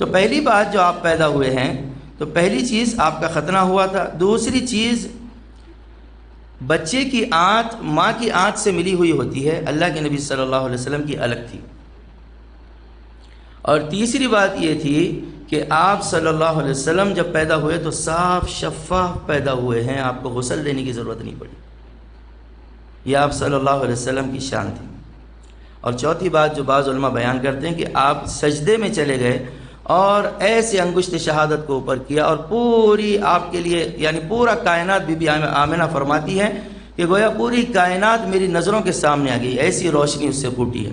تو پہلی بات جو آپ پیدا ہوئے ہیں تو پہلی چیز آپ کا ختنہ ہوا تھا. دوسری چیز بچے کی آنت ماں کی آنت سے ملی ہوئی ہوتی ہے، اللہ کے نبی صلی اللہ علیہ وسلم کی الگ تھی. اور تیسری بات یہ تھی کہ آپ صلی اللہ علیہ وسلم جب پیدا ہوئے تو صاف شفاف پیدا ہوئے ہیں، آپ کو غسل دینے کی ضرورت نہیں پڑی. یہ آپ صلی اللہ علیہ وسلم کی شان تھی. اور چوتھی بات جو بعض علماء بیان کرتے ہیں کہ آپ سجدے میں چلے گئے اور ایسے انگشت شہادت کو اوپر کیا، اور پوری آپ کے لیے یعنی پورا کائنات بی بی آمنہ فرماتی ہے کہ گویا پوری کائنات میری نظروں کے سامنے آ گئی، ایسی روشنی اس سے پھوٹی ہے.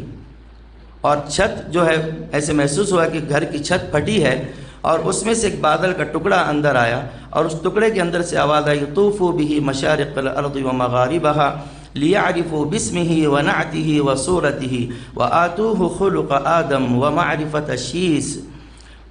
اور چھت جو ہے ایسے محسوس ہوا کہ گھر کی چھت پھٹی ہے، اور اس میں سے ایک بادل کا ٹکڑا اندر آیا، اور اس ٹکڑے کے اندر سے آواز آئی طوفوا بہ مشارق الارض ومغاربہا لیعرفوا باسمہ ونعتہ وصورتہ وآتوہ خلق آدم ومعرفة شیس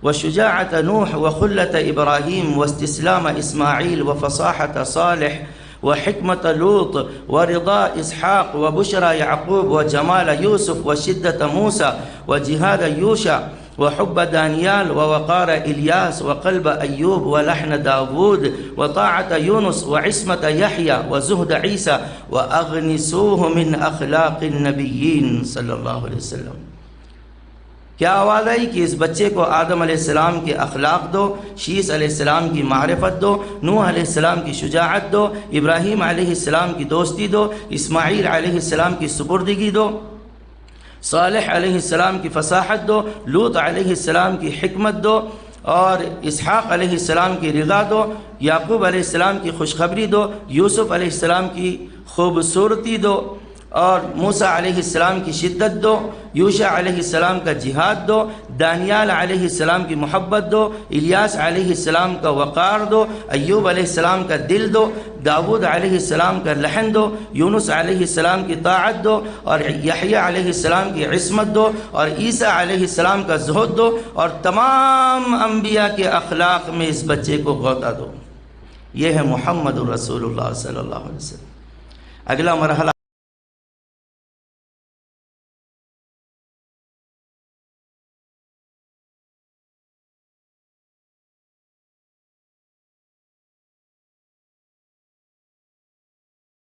وشجاعة نوح وخلة إبراهيم واستسلام إسماعيل وفصاحة صالح وحكمة لوط ورضا إسحاق وبشرى يعقوب وجمال يوسف وشدة موسى وجهاد يوشع وحب دانيال ووقار إلياس وقلب أيوب ولحن داود وطاعة يونس وعصمة يحيى وزهد عيسى وأغنسوه من أخلاق النبيين صلى الله عليه وسلم. کیا آواز آئی کہ اس بچے کو آدم علیہ السلام کے اخلاق دو، شیس علیہ السلام کی معرفت دو، نوح علیہ السلام کی شجاعت دو، ابراہیم علیہ السلام کی دوستی دو، اسماعیل علیہ السلام کی سپردگی دو، صالح علیہ السلام کی فصاحت دو، لوط علیہ السلام کی حکمت دو، اور اسحاق علیہ السلام کی رضا دو، یعقوب علیہ السلام کی خوشخبری دو، یوسف علیہ السلام کی خوبصورتی دو، اور موسیٰ علیہ السلام کی شدت دو، یوشع علیہ السلام کا جہاد دو، دانیال علیہ السلام کی محبت دو، الیاس علیہ السلام کا وقار دو، ایوب علیہ السلام کا دل دو، داود علیہ السلام کا لحن دو، یونس علیہ السلام کی طاعت دو، اور یحییٰ علیہ السلام کی عصمت دو، اور عیسیٰ علیہ السلام کا زہد دو، اور تمام انبیاء کے اخلاق میں اس بچے کو غوطہ دو. یہ ہے محمد رسول اللہ صلی اللہ علیہ وسلم. اگلا مرحلہ